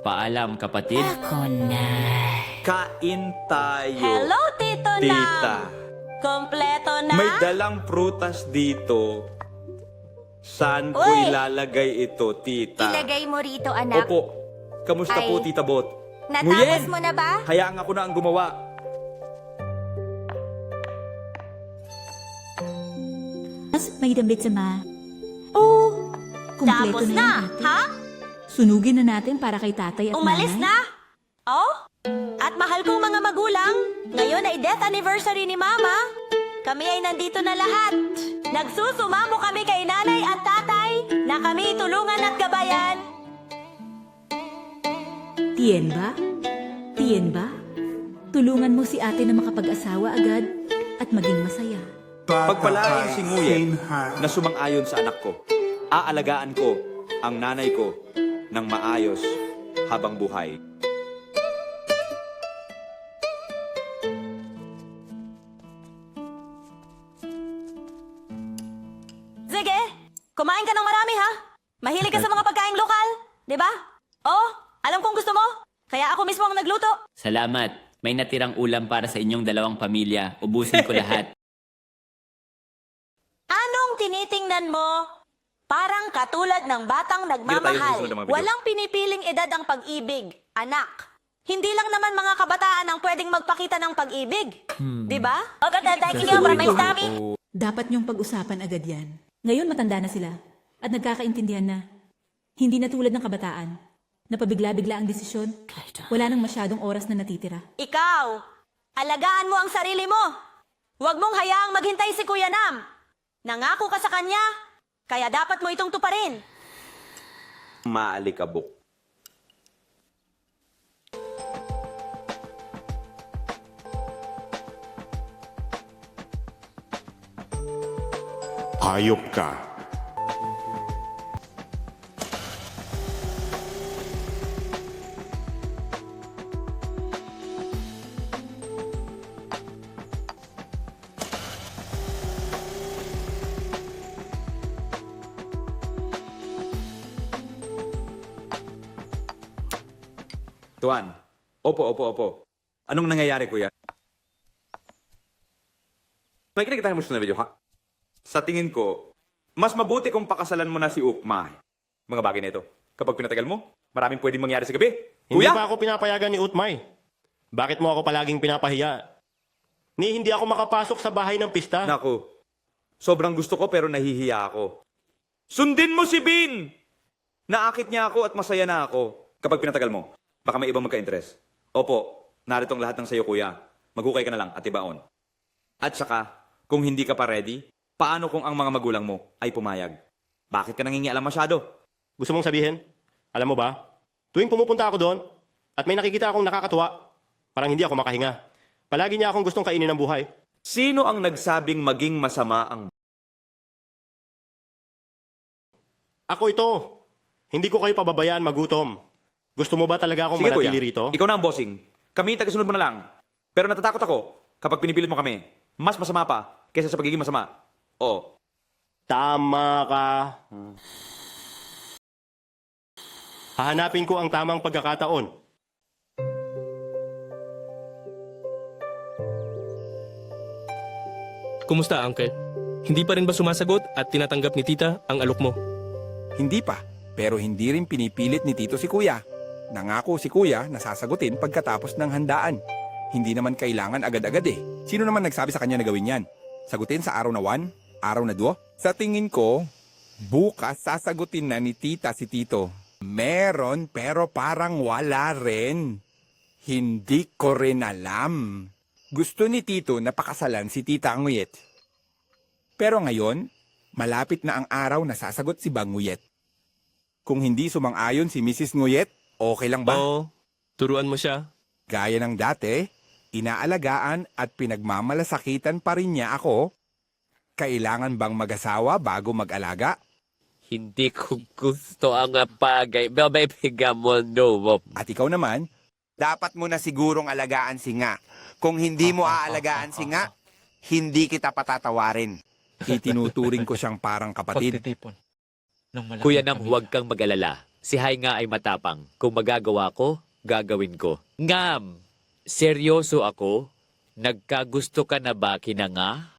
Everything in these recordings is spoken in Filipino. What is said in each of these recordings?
Paalam, kapatid. Ako na. Kain tayo. Hello, Tito Nam! Tita. Kompleto na? May dalang prutas dito. Saan ko Uy! ilalagay ito, tita? Ilagay mo rito, anak. Opo. Kamusta Ay. po, Tita Bot? Natapos Nguyen! mo na ba? Hayaan ako na ang gumawa. May damit sa Oh, kumpleto Tapos na na, yan, ate. ha? Sunugin na natin para kay tatay at Umalis nanay. na? Oh? At mahal kong mga magulang, ngayon ay death anniversary ni Mama. Kami ay nandito na lahat. Nagsusumamo kami kay nanay at tatay na kami tulungan at gabayan. Tien ba? Tien ba? Tulungan mo si ate na makapag-asawa agad at maging masaya. Pagpalain si Nguyen na sumang-ayon sa anak ko. Aalagaan ko ang nanay ko ng maayos habang buhay. Sige, kumain ka ng marami ha. Mahilig ka sa mga pagkaing lokal, di ba? Oh, alam kong gusto mo. Kaya ako mismo ang nagluto. Salamat. May natirang ulam para sa inyong dalawang pamilya. Ubusin ko lahat. Anong tinitingnan mo? Parang katulad ng batang nagmamahal. susunod na mga video. Walang pinipiling edad ang pag-ibig, anak. Hindi lang naman mga kabataan ang pwedeng magpakita ng pag-ibig. Di ba? Okay, thank you for my stomach. Dapat niyong pag-usapan agad yan. Ngayon matanda na sila at nagkakaintindihan na. Hindi na tulad ng kabataan. Napabigla-bigla ang desisyon. Wala nang masyadong oras na natitira. Ikaw, alagaan mo ang sarili mo. Huwag mong hayaang maghintay si Kuya Nam. Nangako ka sa kanya, kaya dapat mo itong tuparin. Maalikabok. Hayop ka. Tuan. Opo. Anong nangyayari, kuya? Nakikinig tayo mo sa video, ha? Sa tingin ko, mas mabuti kung pakasalan mo na si Ukma. Mga bagay na ito. Kapag pinatagal mo, maraming pwedeng mangyari sa gabi. Hindi Kuya! pa ako pinapayagan ni Utmay. Bakit mo ako palaging pinapahiya? Hindi ako makapasok sa bahay ng pista. Naku, sobrang gusto ko pero nahihiya ako. Sundin mo si Bin! Naakit niya ako at masaya na ako. Kapag pinatagal mo, baka may ibang magka-interest. Opo, narito ang lahat ng sayo, kuya. Maghukay ka na lang at ibaon. At saka, kung hindi ka pa ready, paano kung ang mga magulang mo ay pumayag? Bakit ka nangingialam masyado? Gusto mong sabihin? Alam mo ba? Tuwing pumupunta ako doon at may nakikita akong nakakatuwa, parang hindi ako makahinga. Palagi niya akong gustong kainin ng buhay. Sino ang nagsabing maging masama ang... Ako ito. Hindi ko kayo pababayaan magutom. Gusto mo ba talaga akong Sige, kuya. manatili rito? Ikaw na ang bossing. Kami tagasunod mo na lang. Pero natatakot ako kapag pinipilit mo kami. Mas masama pa kaysa sa pagiging masama. Oo. Tama ka. Hahanapin ko ang tamang pagkakataon. Kumusta, Uncle? Hindi pa rin ba sumasagot at tinatanggap ni Tita ang alok mo? Hindi pa, pero hindi rin pinipilit ni Tito si Kuya. Nangako si Kuya na sasagutin pagkatapos ng handaan. Hindi naman kailangan agad-agad eh. Sino naman nagsabi sa kanya na gawin yan? Sagutin sa araw na 1? Araw na 2? Sa tingin ko, bukas sasagutin na ni Tita si Tito. Meron pero parang wala rin. Hindi ko rin alam. Gusto ni Tito na pakasalan si Tita Nguyet. Pero ngayon, malapit na ang araw na sasagot si Bang Nguyet. Kung hindi sumang-ayon si Mrs. Nguyet, okay lang ba? Oo, turuan mo siya. Gaya ng dati, inaalagaan at pinagmamalasakitan pa rin niya ako. Kailangan bang mag-asawa bago mag-alaga? Hindi ko gusto ang bagay. Babaibigan mo, no. At ikaw naman, dapat mo na sigurong alagaan si Nga. Kung hindi mo aalagaan si Nga, hindi kita patatawarin. Itinuturing ko siyang parang kapatid. Kuya Nam, huwag kang mag-alala. Si Hai nga ay matapang. Kung magagawa ko, gagawin ko. Ngam! Seryoso ako? Nagkagusto ka na ba kina nga?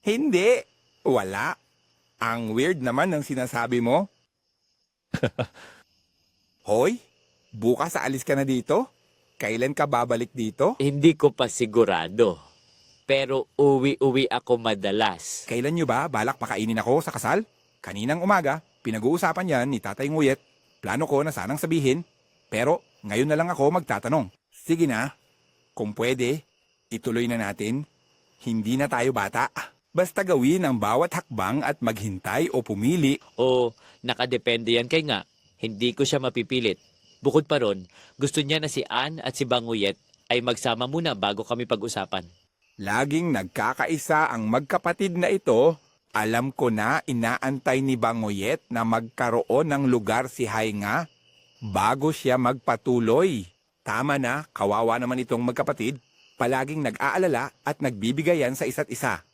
Hindi. Wala. Ang weird naman ng sinasabi mo. Hoy, bukas aalis ka na dito? Kailan ka babalik dito? Hindi ko pa sigurado. Pero uwi-uwi ako madalas. Kailan nyo ba balak pakainin ako sa kasal? Kaninang umaga, pinag-uusapan yan ni Tatay Nguyet. Plano ko na sanang sabihin, pero ngayon na lang ako magtatanong. Sige na, kung pwede, ituloy na natin. Hindi na tayo bata. Basta gawin ang bawat hakbang at maghintay o pumili. O nakadepende yan kay nga. Hindi ko siya mapipilit. Bukod pa ron, gusto niya na si Ann at si Banguyet ay magsama muna bago kami pag-usapan. Laging nagkakaisa ang magkapatid na ito. Alam ko na inaantay ni Banguyet na magkaroon ng lugar si Hainga bago siya magpatuloy. Tama na, kawawa naman itong magkapatid. Palaging nag-aalala at nagbibigayan sa isa't isa.